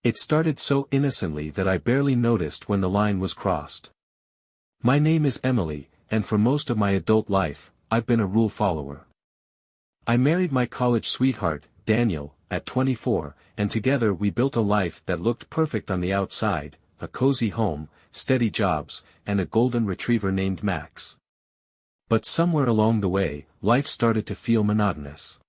It started so innocently that I barely noticed when the line was crossed. My name is Emily, and for most of my adult life, I've been a rule follower. I married my college sweetheart, Daniel, at 24, and together we built a life that looked perfect on the outside, a cozy home, steady jobs, and a golden retriever named Max. But somewhere along the way, life started to feel monotonous.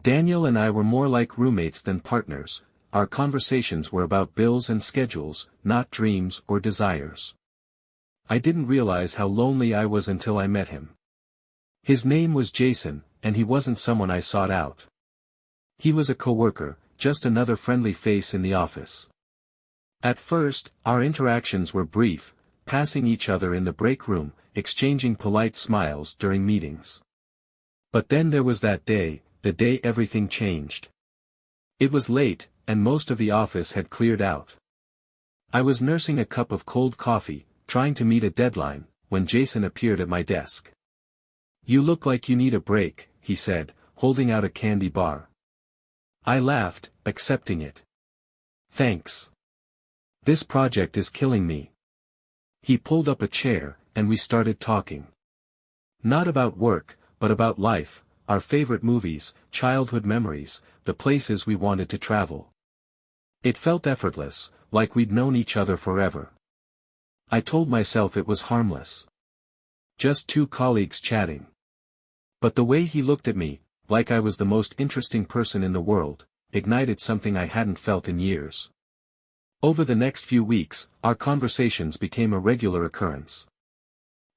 Daniel and I were more like roommates than partners. Our conversations were about bills and schedules, not dreams or desires. I didn't realize how lonely I was until I met him. His name was Jason, and he wasn't someone I sought out. He was a coworker, just another friendly face in the office. At first, our interactions were brief, passing each other in the break room, exchanging polite smiles during meetings. But then there was that day, the day everything changed. It was late, and most of the office had cleared out. I was nursing a cup of cold coffee, trying to meet a deadline, when Jason appeared at my desk. "You look like you need a break," he said, holding out a candy bar. I laughed, accepting it. "Thanks. This project is killing me." He pulled up a chair, and we started talking. Not about work, but about life, our favorite movies, childhood memories, the places we wanted to travel. It felt effortless, like we'd known each other forever. I told myself it was harmless. Just two colleagues chatting. But the way he looked at me, like I was the most interesting person in the world, ignited something I hadn't felt in years. Over the next few weeks, our conversations became a regular occurrence.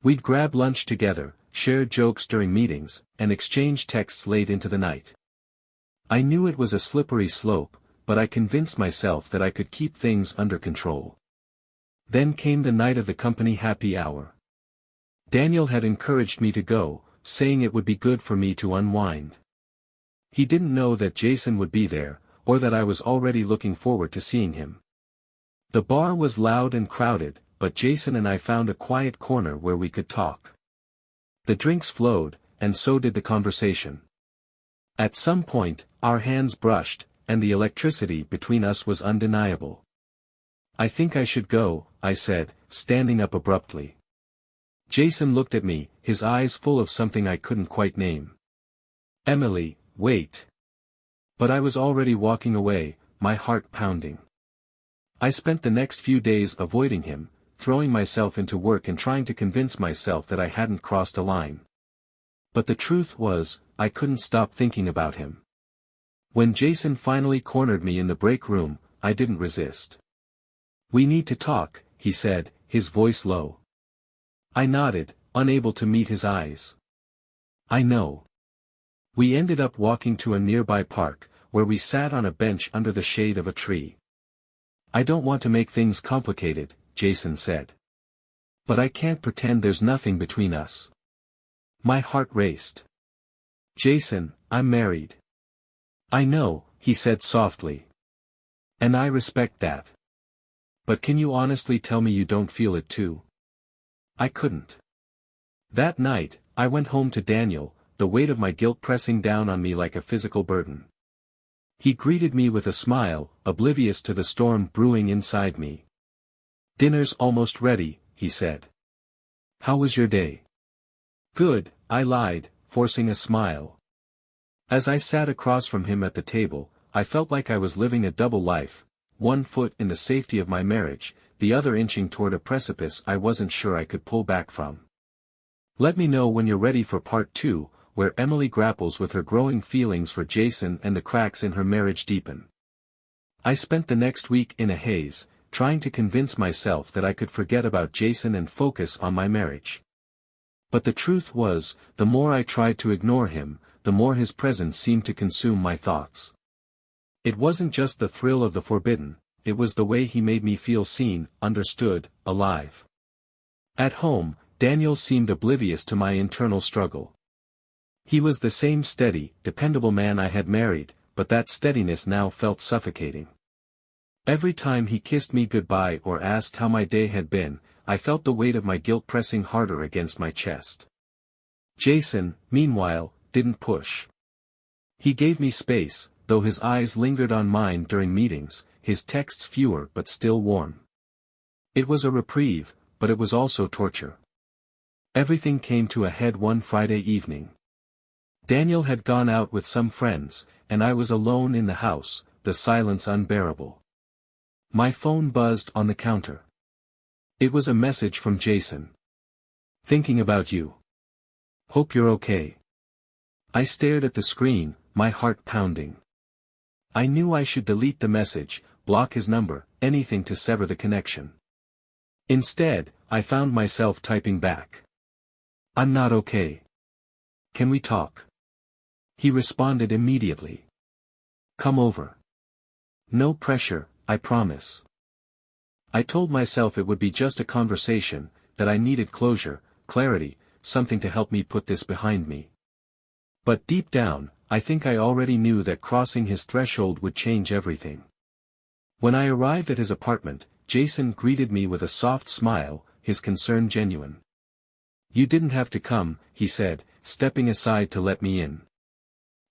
We'd grab lunch together, share jokes during meetings, and exchange texts late into the night. I knew it was a slippery slope, but I convinced myself that I could keep things under control. Then came the night of the company happy hour. Daniel had encouraged me to go, saying it would be good for me to unwind. He didn't know that Jason would be there, or that I was already looking forward to seeing him. The bar was loud and crowded, but Jason and I found a quiet corner where we could talk. The drinks flowed, and so did the conversation. At some point, our hands brushed, and the electricity between us was undeniable. "I think I should go," I said, standing up abruptly. Jason looked at me, his eyes full of something I couldn't quite name. "Emily, wait." But I was already walking away, my heart pounding. I spent the next few days avoiding him, throwing myself into work and trying to convince myself that I hadn't crossed a line. But the truth was, I couldn't stop thinking about him. When Jason finally cornered me in the break room, I didn't resist. "We need to talk," he said, his voice low. I nodded, unable to meet his eyes. "I know." We ended up walking to a nearby park, where we sat on a bench under the shade of a tree. "I don't want to make things complicated," Jason said. "But I can't pretend there's nothing between us." My heart raced. "Jason, I'm married." "I know," he said softly. "And I respect that. But can you honestly tell me you don't feel it too?" I couldn't. That night, I went home to Daniel, the weight of my guilt pressing down on me like a physical burden. He greeted me with a smile, oblivious to the storm brewing inside me. "Dinner's almost ready," he said. "How was your day?" "Good," I lied, forcing a smile. As I sat across from him at the table, I felt like I was living a double life, one foot in the safety of my marriage, the other inching toward a precipice I wasn't sure I could pull back from. Let me know when you're ready for part 2, where Emily grapples with her growing feelings for Jason and the cracks in her marriage deepen. I spent the next week in a haze, trying to convince myself that I could forget about Jason and focus on my marriage. But the truth was, the more I tried to ignore him, the more his presence seemed to consume my thoughts. It wasn't just the thrill of the forbidden, it was the way he made me feel seen, understood, alive. At home, Daniel seemed oblivious to my internal struggle. He was the same steady, dependable man I had married, but that steadiness now felt suffocating. Every time he kissed me goodbye or asked how my day had been, I felt the weight of my guilt pressing harder against my chest. Jason, meanwhile, didn't push. He gave me space, though his eyes lingered on mine during meetings, his texts fewer but still warm. It was a reprieve, but it was also torture. Everything came to a head one Friday evening. Daniel had gone out with some friends, and I was alone in the house, the silence unbearable. My phone buzzed on the counter. It was a message from Jason. "Thinking about you. Hope you're okay." I stared at the screen, my heart pounding. I knew I should delete the message, block his number, anything to sever the connection. Instead, I found myself typing back. "I'm not okay. Can we talk?" He responded immediately. "Come over. No pressure, I promise." I told myself it would be just a conversation, that I needed closure, clarity, something to help me put this behind me. But deep down, I think I already knew that crossing his threshold would change everything. When I arrived at his apartment, Jason greeted me with a soft smile, his concern genuine. "You didn't have to come," he said, stepping aside to let me in.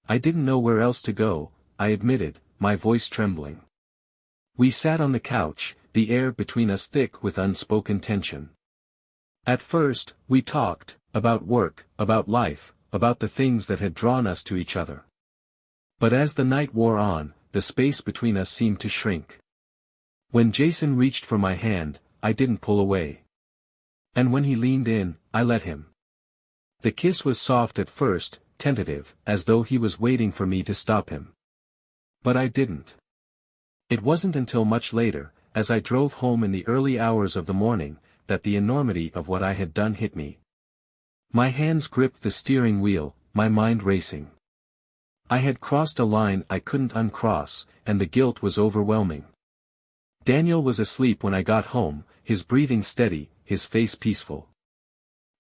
"I didn't know where else to go," I admitted, my voice trembling. We sat on the couch, the air between us thick with unspoken tension. At first, we talked, about work, about life, about the things that had drawn us to each other. But as the night wore on, the space between us seemed to shrink. When Jason reached for my hand, I didn't pull away. And when he leaned in, I let him. The kiss was soft at first, tentative, as though he was waiting for me to stop him. But I didn't. It wasn't until much later, as I drove home in the early hours of the morning, that the enormity of what I had done hit me. My hands gripped the steering wheel, my mind racing. I had crossed a line I couldn't uncross, and the guilt was overwhelming. Daniel was asleep when I got home, his breathing steady, his face peaceful.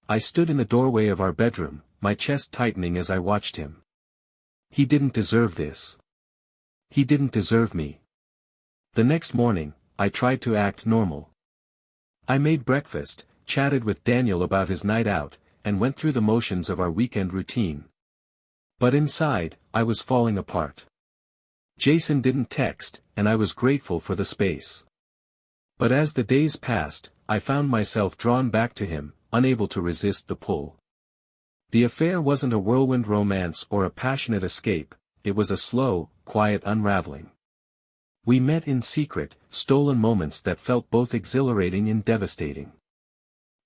I stood in the doorway of our bedroom, my chest tightening as I watched him. He didn't deserve this. He didn't deserve me. The next morning, I tried to act normal. I made breakfast, chatted with Daniel about his night out, and went through the motions of our weekend routine. But inside, I was falling apart. Jason didn't text, and I was grateful for the space. But as the days passed, I found myself drawn back to him, unable to resist the pull. The affair wasn't a whirlwind romance or a passionate escape, it was a slow, quiet unraveling. We met in secret, stolen moments that felt both exhilarating and devastating.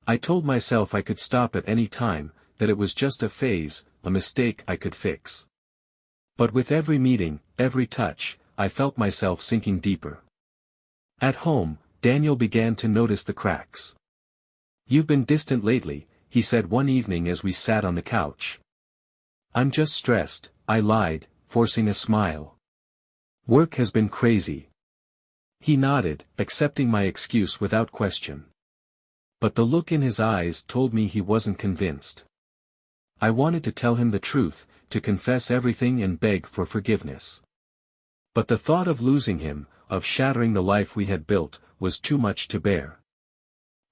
I told myself I could stop at any time, that it was just a phase, a mistake I could fix. But with every meeting, every touch, I felt myself sinking deeper. At home, Daniel began to notice the cracks. "You've been distant lately," he said one evening as we sat on the couch. "I'm just stressed," I lied, forcing a smile. "Work has been crazy." He nodded, accepting my excuse without question. But the look in his eyes told me he wasn't convinced. I wanted to tell him the truth, to confess everything and beg for forgiveness. But the thought of losing him, of shattering the life we had built, was too much to bear.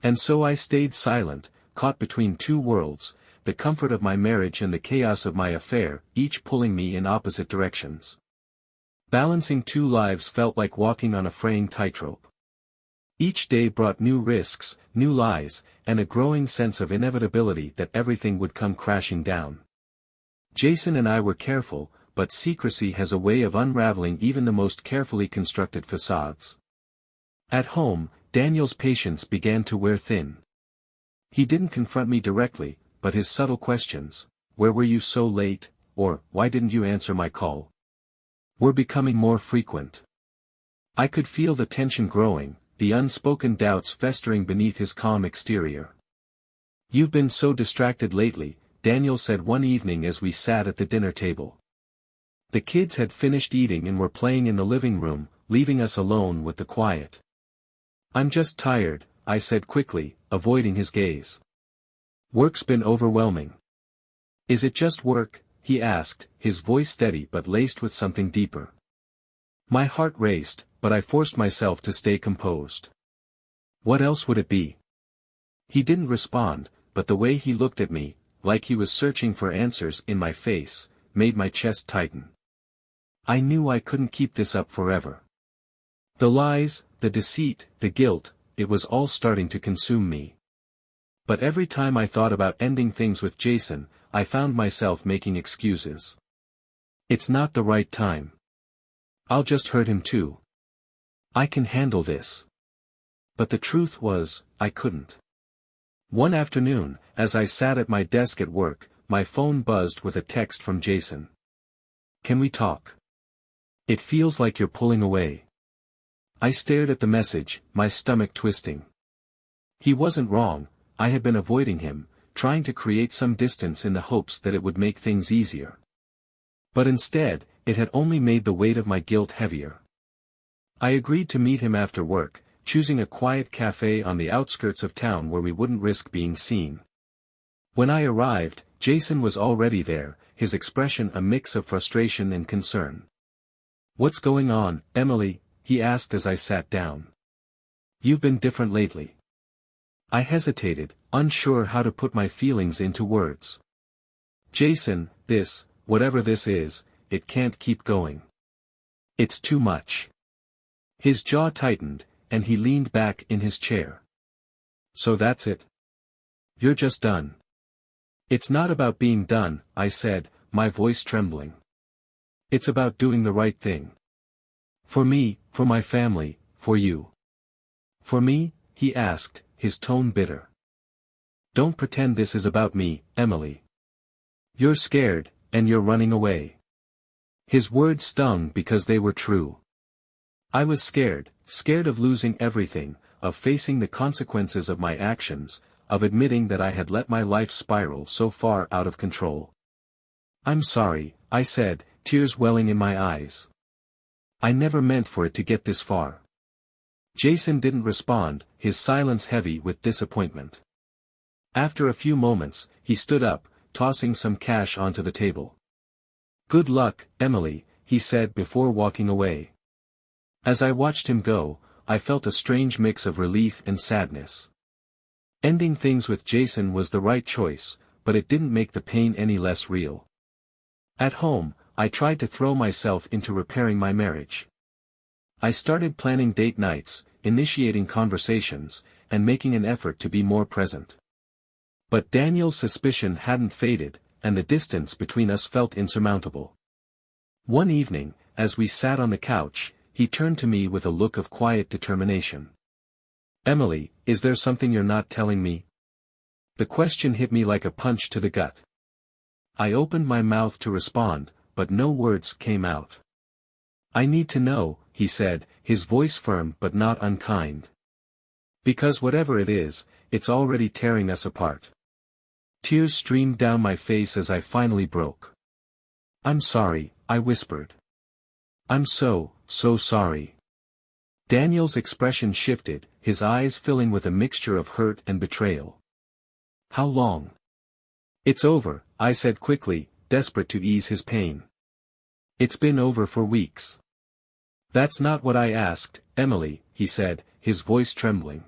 And so I stayed silent, caught between two worlds, the comfort of my marriage and the chaos of my affair, each pulling me in opposite directions. Balancing two lives felt like walking on a fraying tightrope. Each day brought new risks, new lies, and a growing sense of inevitability that everything would come crashing down. Jason and I were careful, but secrecy has a way of unraveling even the most carefully constructed facades. At home, Daniel's patience began to wear thin. He didn't confront me directly, but his subtle questions, "Where were you so late?" or "Why didn't you answer my call?" were becoming more frequent. I could feel the tension growing, the unspoken doubts festering beneath his calm exterior. "You've been so distracted lately," Daniel said one evening as we sat at the dinner table. The kids had finished eating and were playing in the living room, leaving us alone with the quiet. "I'm just tired," I said quickly, avoiding his gaze. "Work's been overwhelming." "Is it just work?" he asked, his voice steady but laced with something deeper. My heart raced, but I forced myself to stay composed. "What else would it be?" He didn't respond, but the way he looked at me, like he was searching for answers in my face, made my chest tighten. I knew I couldn't keep this up forever. The lies, the deceit, the guilt, it was all starting to consume me. But every time I thought about ending things with Jason, I found myself making excuses. It's not the right time. I'll just hurt him too. I can handle this. But the truth was, I couldn't. One afternoon, as I sat at my desk at work, my phone buzzed with a text from Jason. Can we talk? It feels like you're pulling away. I stared at the message, my stomach twisting. He wasn't wrong, I had been avoiding him, trying to create some distance in the hopes that it would make things easier. But instead, it had only made the weight of my guilt heavier. I agreed to meet him after work, choosing a quiet cafe on the outskirts of town where we wouldn't risk being seen. When I arrived, Jason was already there, his expression a mix of frustration and concern. "What's going on, Emily?" he asked as I sat down. "You've been different lately." I hesitated, unsure how to put my feelings into words. "Jason, whatever this is, it can't keep going. It's too much." His jaw tightened, and he leaned back in his chair. "So that's it? You're just done?" "It's not about being done," I said, my voice trembling. "It's about doing the right thing. For me, for my family, for you." "For me?" he asked, his tone bitter. "Don't pretend this is about me, Emily. You're scared, and you're running away." His words stung because they were true. I was scared of losing everything, of facing the consequences of my actions, of admitting that I had let my life spiral so far out of control. "I'm sorry," I said, tears welling in my eyes. "I never meant for it to get this far." Jason didn't respond, his silence heavy with disappointment. After a few moments, he stood up, tossing some cash onto the table. "Good luck, Emily," he said before walking away. As I watched him go, I felt a strange mix of relief and sadness. Ending things with Jason was the right choice, but it didn't make the pain any less real. At home, I tried to throw myself into repairing my marriage. I started planning date nights, initiating conversations, and making an effort to be more present. But Daniel's suspicion hadn't faded, and the distance between us felt insurmountable. One evening, as we sat on the couch, he turned to me with a look of quiet determination. "Emily, is there something you're not telling me?" The question hit me like a punch to the gut. I opened my mouth to respond, but no words came out. "I need to know," he said, his voice firm but not unkind. "Because whatever it is, it's already tearing us apart." Tears streamed down my face as I finally broke. "I'm sorry," I whispered. "I'm so sorry." Daniel's expression shifted, his eyes filling with a mixture of hurt and betrayal. "How long?" "It's over," I said quickly, desperate to ease his pain. "It's been over for weeks." "That's not what I asked, Emily," he said, his voice trembling.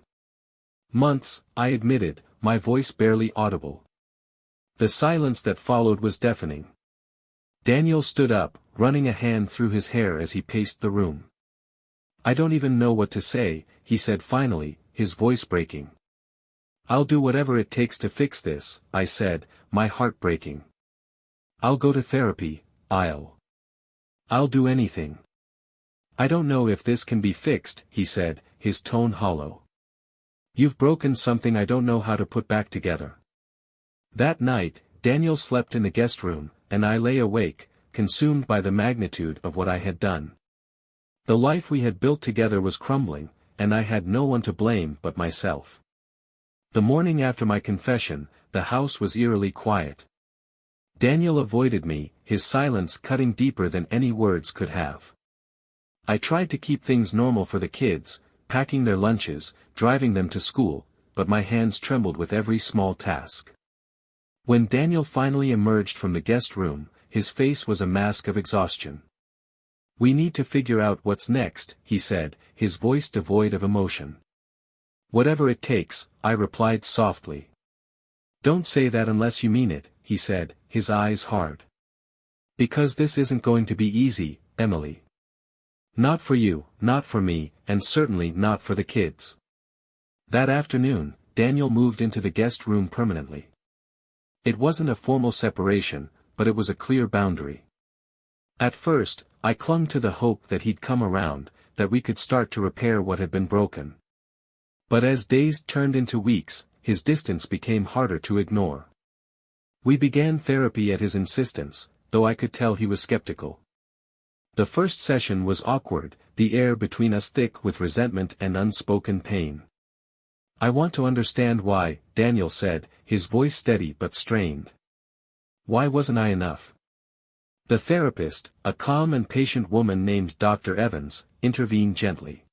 "Months," I admitted, my voice barely audible. The silence that followed was deafening. Daniel stood up, running a hand through his hair as he paced the room. "I don't even know what to say," he said finally, his voice breaking. "I'll do whatever it takes to fix this," I said, my heart breaking. "I'll go to therapy, I'll do anything." "I don't know if this can be fixed," he said, his tone hollow. "You've broken something I don't know how to put back together." That night, Daniel slept in the guest room, and I lay awake, consumed by the magnitude of what I had done. The life we had built together was crumbling, and I had no one to blame but myself. The morning after my confession, the house was eerily quiet. Daniel avoided me, his silence cutting deeper than any words could have. I tried to keep things normal for the kids, packing their lunches, driving them to school, but my hands trembled with every small task. When Daniel finally emerged from the guest room, his face was a mask of exhaustion. "We need to figure out what's next," he said, his voice devoid of emotion. "Whatever it takes," I replied softly. "Don't say that unless you mean it," he said, his eyes hard. "Because this isn't going to be easy, Emily. Not for you, not for me, and certainly not for the kids. That afternoon, Daniel moved into the guest room permanently. It wasn't a formal separation, but it was a clear boundary. At first, I clung to the hope that he'd come around, that we could start to repair what had been broken. But as days turned into weeks, his distance became harder to ignore. We began therapy at his insistence, though I could tell he was skeptical. The first session was awkward, the air between us thick with resentment and unspoken pain. "I want to understand why," Daniel said, his voice steady but strained. "Why wasn't I enough?" The therapist, a calm and patient woman named Dr. Evans, intervened gently.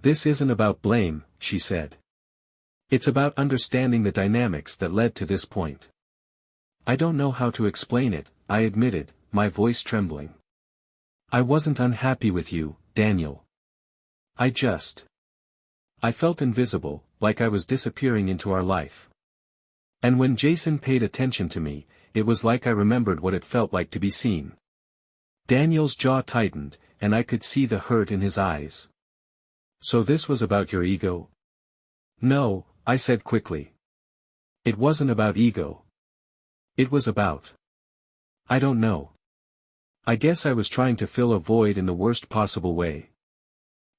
"This isn't about blame," she said. "It's about understanding the dynamics that led to this point." "I don't know how to explain it," I admitted, my voice trembling. "I wasn't unhappy with you, Daniel. I felt invisible, like I was disappearing into our life. And when Jason paid attention to me, it was like I remembered what it felt like to be seen." Daniel's jaw tightened, and I could see the hurt in his eyes. "So this was about your ego?" "No," I said quickly. "It wasn't about ego. It was about... I don't know. I guess I was trying to fill a void in the worst possible way.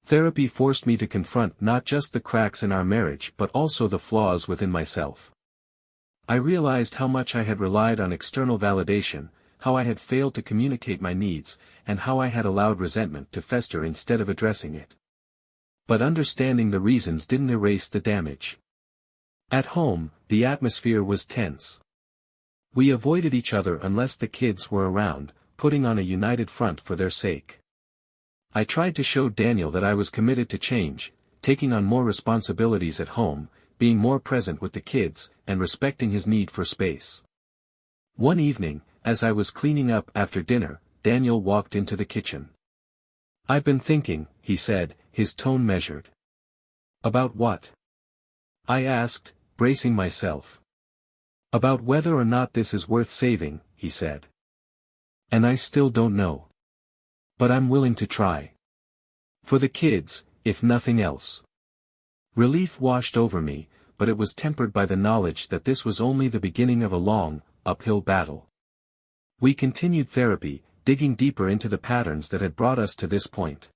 Therapy forced me to confront not just the cracks in our marriage but also the flaws within myself. I realized how much I had relied on external validation, how I had failed to communicate my needs, and how I had allowed resentment to fester instead of addressing it. But understanding the reasons didn't erase the damage. At home, the atmosphere was tense. We avoided each other unless the kids were around, putting on a united front for their sake. I tried to show Daniel that I was committed to change, taking on more responsibilities at home, being more present with the kids, and respecting his need for space. One evening, as I was cleaning up after dinner, Daniel walked into the kitchen. "I've been thinking," he said, his tone measured. "About what?" I asked, bracing myself. "About whether or not this is worth saving," he said. "And I still don't know. But I'm willing to try. For the kids, if nothing else." Relief washed over me, but it was tempered by the knowledge that this was only the beginning of a long, uphill battle. We continued therapy, digging deeper into the patterns that had brought us to this point.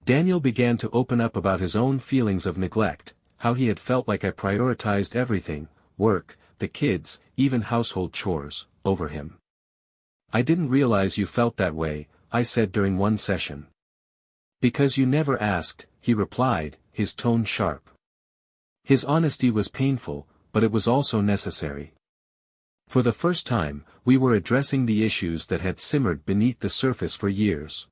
Daniel began to open up about his own feelings of neglect, how he had felt like I prioritized everything, work, the kids, even household chores, over him. "I didn't realize you felt that way," I said during one session. "Because you never asked," he replied, his tone sharp. His honesty was painful, but it was also necessary. For the first time, we were addressing the issues that had simmered beneath the surface for years.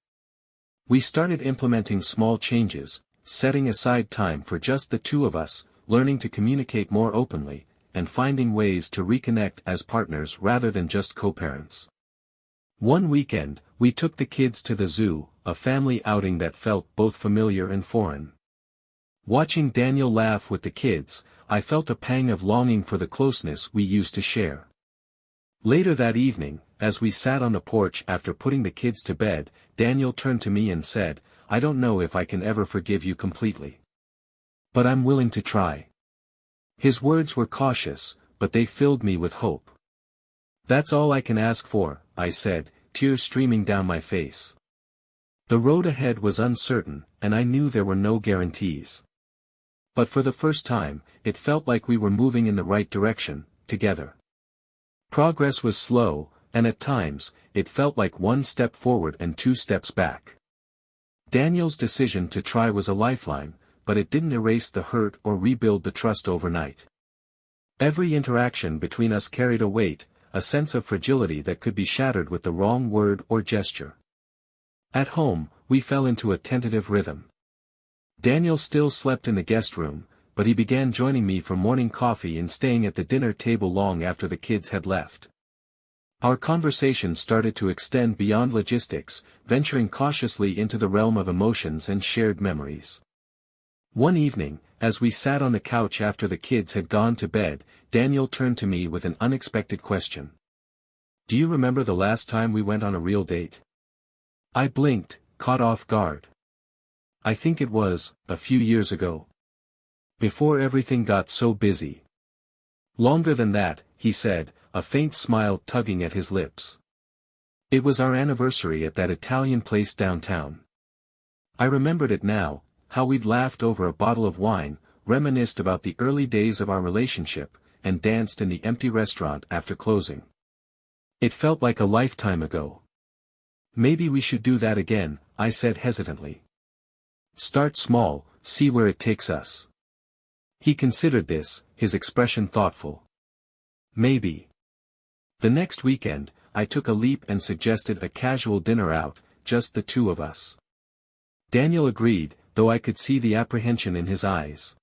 We started implementing small changes, setting aside time for just the two of us, learning to communicate more openly, and finding ways to reconnect as partners rather than just co-parents. One weekend, we took the kids to the zoo, a family outing that felt both familiar and foreign. Watching Daniel laugh with the kids, I felt a pang of longing for the closeness we used to share. Later that evening, as we sat on the porch after putting the kids to bed, Daniel turned to me and said, "I don't know if I can ever forgive you completely. But I'm willing to try." His words were cautious, but they filled me with hope. "That's all I can ask for," I said, tears streaming down my face. The road ahead was uncertain, and I knew there were no guarantees. But for the first time, it felt like we were moving in the right direction, together. Progress was slow, and at times, it felt like one step forward and two steps back. Daniel's decision to try was a lifeline, but it didn't erase the hurt or rebuild the trust overnight. Every interaction between us carried a weight, a sense of fragility that could be shattered with the wrong word or gesture. At home, we fell into a tentative rhythm. Daniel still slept in the guest room, but he began joining me for morning coffee and staying at the dinner table long after the kids had left. Our conversation started to extend beyond logistics, venturing cautiously into the realm of emotions and shared memories. One evening, as we sat on the couch after the kids had gone to bed, Daniel turned to me with an unexpected question. "Do you remember the last time we went on a real date?" I blinked, caught off guard. I think it was, a few years ago. Before everything got so busy. Longer than that, he said, a faint smile tugging at his lips. It was our anniversary at that Italian place downtown. I remembered it now, how we'd laughed over a bottle of wine, reminisced about the early days of our relationship, and danced in the empty restaurant after closing. It felt like a lifetime ago. Maybe we should do that again, I said hesitantly. Start small, see where it takes us. He considered this, his expression thoughtful. Maybe. The next weekend, I took a leap and suggested a casual dinner out, just the two of us. Daniel agreed, though I could see the apprehension in his eyes.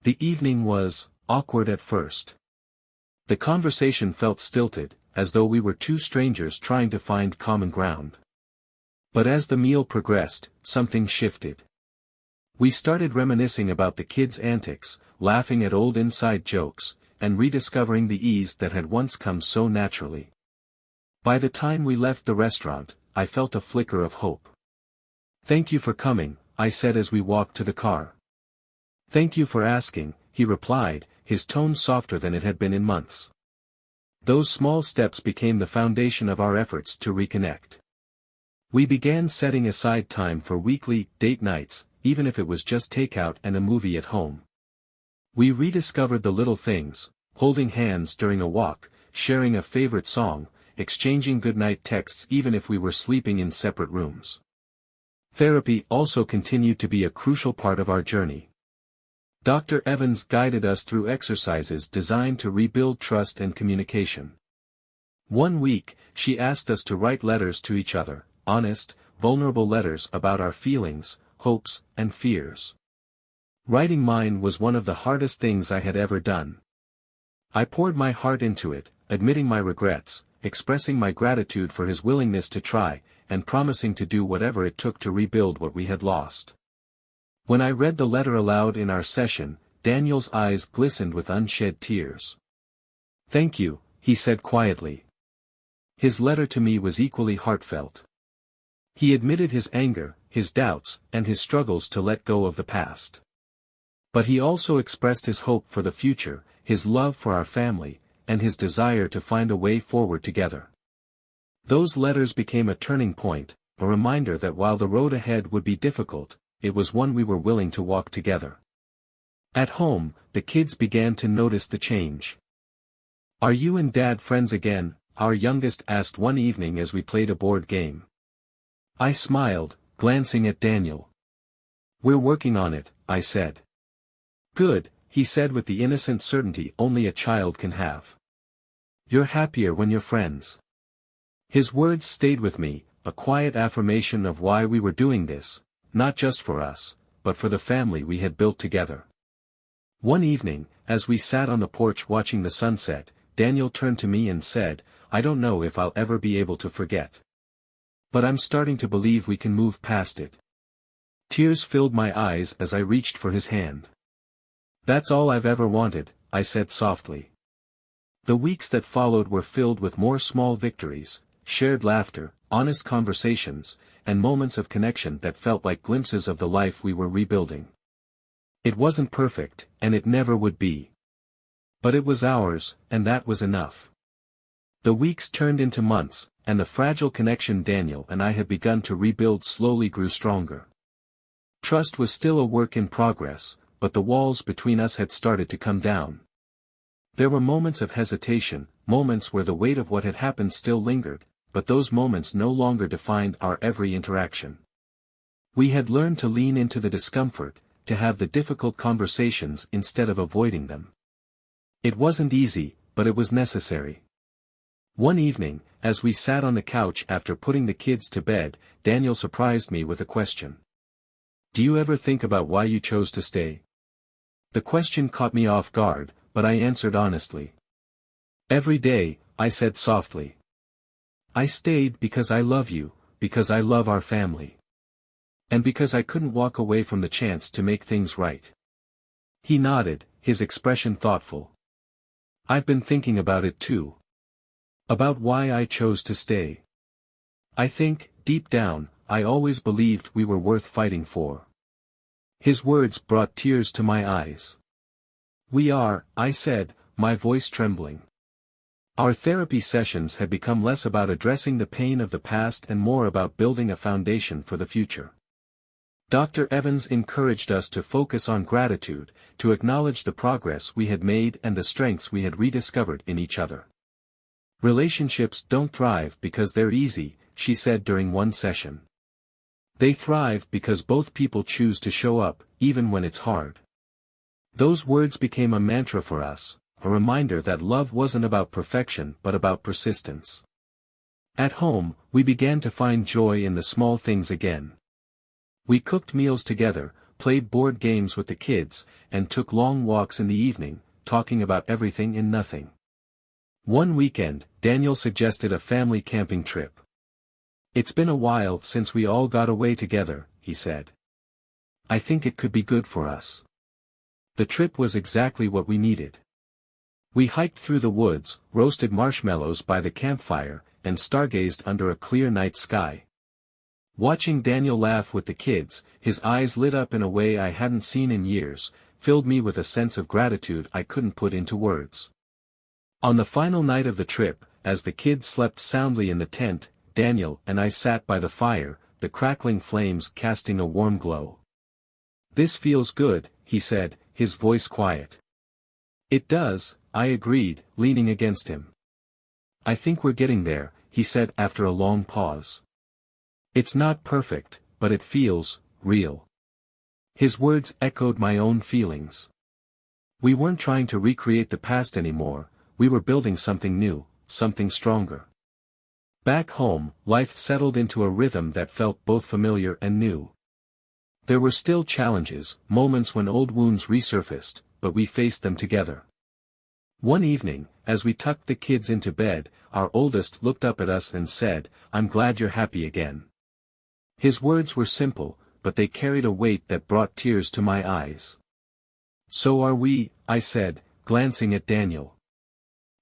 The evening was awkward at first. The conversation felt stilted, as though we were two strangers trying to find common ground. But as the meal progressed, something shifted. We started reminiscing about the kids' antics, laughing at old inside jokes, and rediscovering the ease that had once come so naturally. By the time we left the restaurant, I felt a flicker of hope. Thank you for coming, I said as we walked to the car. Thank you for asking, he replied, his tone softer than it had been in months. Those small steps became the foundation of our efforts to reconnect. We began setting aside time for weekly date nights, even if it was just takeout and a movie at home. We rediscovered the little things, holding hands during a walk, sharing a favorite song, exchanging goodnight texts even if we were sleeping in separate rooms. Therapy also continued to be a crucial part of our journey. Dr. Evans guided us through exercises designed to rebuild trust and communication. One week, she asked us to write letters to each other, honest, vulnerable letters about our feelings, hopes, and fears. Writing mine was one of the hardest things I had ever done. I poured my heart into it, admitting my regrets, expressing my gratitude for his willingness to try, and promising to do whatever it took to rebuild what we had lost. When I read the letter aloud in our session, Daniel's eyes glistened with unshed tears. Thank you, he said quietly. His letter to me was equally heartfelt. He admitted his anger, his doubts, and his struggles to let go of the past. But he also expressed his hope for the future, his love for our family, and his desire to find a way forward together. Those letters became a turning point, a reminder that while the road ahead would be difficult, it was one we were willing to walk together. At home, the kids began to notice the change. Are you and Dad friends again? Our youngest asked one evening as we played a board game. I smiled, glancing at Daniel. We're working on it, I said. Good, he said with the innocent certainty only a child can have. You're happier when you're friends. His words stayed with me, a quiet affirmation of why we were doing this, not just for us, but for the family we had built together. One evening, as we sat on the porch watching the sunset, Daniel turned to me and said, I don't know if I'll ever be able to forget. But I'm starting to believe we can move past it. Tears filled my eyes as I reached for his hand. That's all I've ever wanted, I said softly. The weeks that followed were filled with more small victories, shared laughter, honest conversations, and moments of connection that felt like glimpses of the life we were rebuilding. It wasn't perfect, and it never would be. But it was ours, and that was enough. The weeks turned into months, and the fragile connection Daniel and I had begun to rebuild slowly grew stronger. Trust was still a work in progress, but the walls between us had started to come down. There were moments of hesitation, moments where the weight of what had happened still lingered, but those moments no longer defined our every interaction. We had learned to lean into the discomfort, to have the difficult conversations instead of avoiding them. It wasn't easy, but it was necessary. One evening, as we sat on the couch after putting the kids to bed, Daniel surprised me with a question. Do you ever think about why you chose to stay? The question caught me off guard, but I answered honestly. Every day, I said softly. I stayed because I love you, because I love our family. And because I couldn't walk away from the chance to make things right. He nodded, his expression thoughtful. I've been thinking about it too. About why I chose to stay. I think, deep down, I always believed we were worth fighting for. His words brought tears to my eyes. We are, I said, my voice trembling. Our therapy sessions had become less about addressing the pain of the past and more about building a foundation for the future. Dr. Evans encouraged us to focus on gratitude, to acknowledge the progress we had made and the strengths we had rediscovered in each other. Relationships don't thrive because they're easy, she said during one session. They thrive because both people choose to show up, even when it's hard. Those words became a mantra for us, a reminder that love wasn't about perfection but about persistence. At home, we began to find joy in the small things again. We cooked meals together, played board games with the kids, and took long walks in the evening, talking about everything and nothing. One weekend, Daniel suggested a family camping trip. It's been a while since we all got away together, he said. I think it could be good for us. The trip was exactly what we needed. We hiked through the woods, roasted marshmallows by the campfire, and stargazed under a clear night sky. Watching Daniel laugh with the kids, his eyes lit up in a way I hadn't seen in years, filled me with a sense of gratitude I couldn't put into words. On the final night of the trip, as the kids slept soundly in the tent, Daniel and I sat by the fire, the crackling flames casting a warm glow. This feels good, he said, his voice quiet. It does, I agreed, leaning against him. I think we're getting there, he said after a long pause. It's not perfect, but it feels real. His words echoed my own feelings. We weren't trying to recreate the past anymore, we were building something new, something stronger. Back home, life settled into a rhythm that felt both familiar and new. There were still challenges, moments when old wounds resurfaced, but we faced them together. One evening, as we tucked the kids into bed, our oldest looked up at us and said, "I'm glad you're happy again." His words were simple, but they carried a weight that brought tears to my eyes. So are we, I said, glancing at Daniel.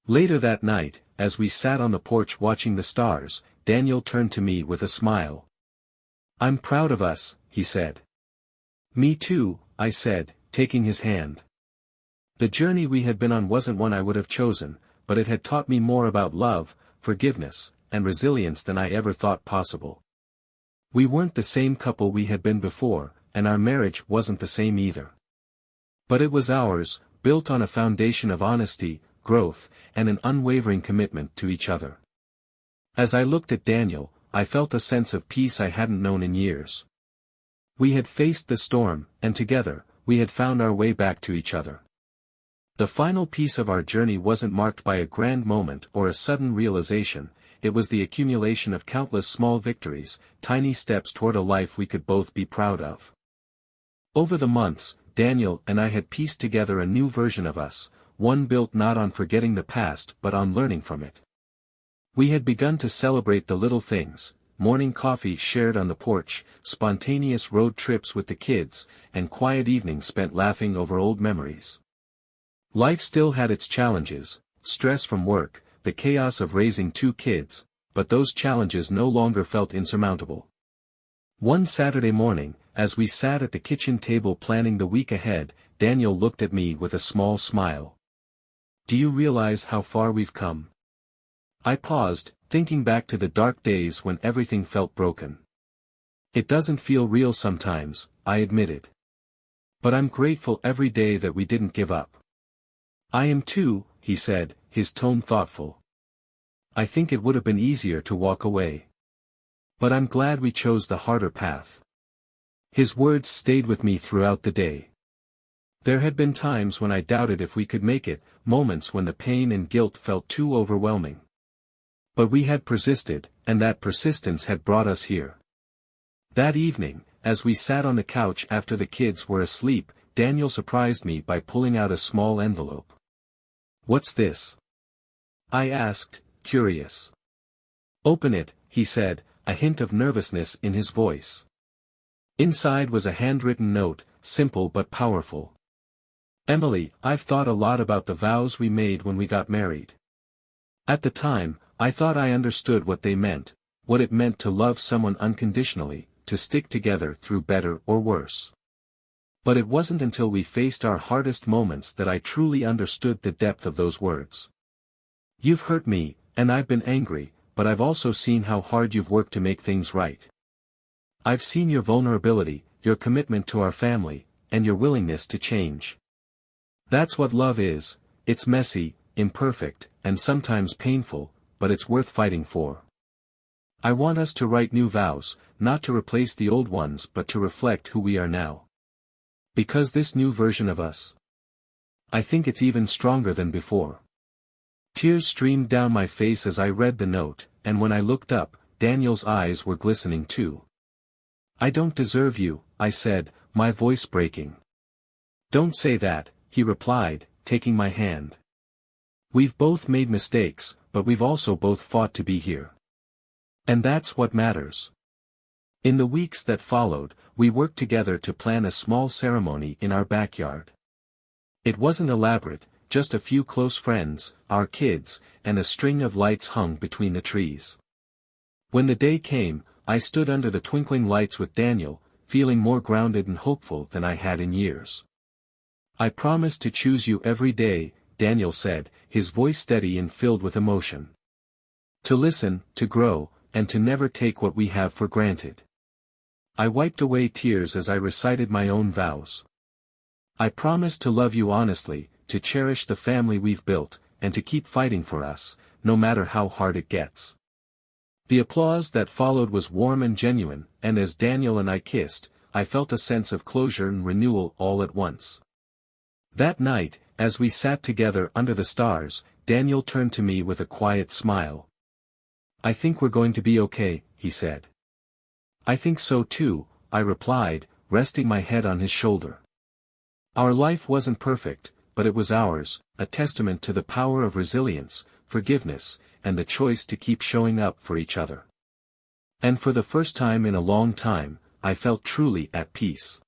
Later that night, as we sat on the porch watching the stars, Daniel turned to me with a smile. I'm proud of us, he said. Me too, I said, taking his hand. The journey we had been on wasn't one I would have chosen, but it had taught me more about love, forgiveness, and resilience than I ever thought possible. We weren't the same couple we had been before, and our marriage wasn't the same either. But it was ours, built on a foundation of honesty, growth, and an unwavering commitment to each other. As I looked at Daniel, I felt a sense of peace I hadn't known in years. We had faced the storm, and together, we had found our way back to each other. The final piece of our journey wasn't marked by a grand moment or a sudden realization, it was the accumulation of countless small victories, tiny steps toward a life we could both be proud of. Over the months, Daniel and I had pieced together a new version of us, one built not on forgetting the past but on learning from it. We had begun to celebrate the little things, morning coffee shared on the porch, spontaneous road trips with the kids, and quiet evenings spent laughing over old memories. Life still had its challenges, stress from work, the chaos of raising two kids, but those challenges no longer felt insurmountable. One Saturday morning, as we sat at the kitchen table planning the week ahead, Daniel looked at me with a small smile. Do you realize how far we've come? I paused, thinking back to the dark days when everything felt broken. It doesn't feel real sometimes, I admitted. But I'm grateful every day that we didn't give up. I am too, he said, his tone thoughtful. I think it would have been easier to walk away. But I'm glad we chose the harder path. His words stayed with me throughout the day. There had been times when I doubted if we could make it, moments when the pain and guilt felt too overwhelming. But we had persisted, and that persistence had brought us here. That evening, as we sat on the couch after the kids were asleep, Daniel surprised me by pulling out a small envelope. What's this? I asked, curious. Open it, he said, a hint of nervousness in his voice. Inside was a handwritten note, simple but powerful. Emily, I've thought a lot about the vows we made when we got married. At the time, I thought I understood what they meant, what it meant to love someone unconditionally, to stick together through better or worse. But it wasn't until we faced our hardest moments that I truly understood the depth of those words. You've hurt me, and I've been angry, but I've also seen how hard you've worked to make things right. I've seen your vulnerability, your commitment to our family, and your willingness to change. That's what love is. It's messy, imperfect, and sometimes painful, but it's worth fighting for. I want us to write new vows, not to replace the old ones but to reflect who we are now. Because this new version of us, I think it's even stronger than before. Tears streamed down my face as I read the note, and when I looked up, Daniel's eyes were glistening too. I don't deserve you, I said, my voice breaking. Don't say that, he replied, taking my hand. We've both made mistakes, but we've also both fought to be here. And that's what matters. In the weeks that followed, we worked together to plan a small ceremony in our backyard. It wasn't elaborate, just a few close friends, our kids, and a string of lights hung between the trees. When the day came, I stood under the twinkling lights with Daniel, feeling more grounded and hopeful than I had in years. I promise to choose you every day, Daniel said, his voice steady and filled with emotion. To listen, to grow, and to never take what we have for granted. I wiped away tears as I recited my own vows. I promise to love you honestly, to cherish the family we've built, and to keep fighting for us, no matter how hard it gets. The applause that followed was warm and genuine, and as Daniel and I kissed, I felt a sense of closure and renewal all at once. That night, as we sat together under the stars, Daniel turned to me with a quiet smile. I think we're going to be okay, he said. I think so too, I replied, resting my head on his shoulder. Our life wasn't perfect, but it was ours, a testament to the power of resilience, forgiveness, and the choice to keep showing up for each other. And for the first time in a long time, I felt truly at peace.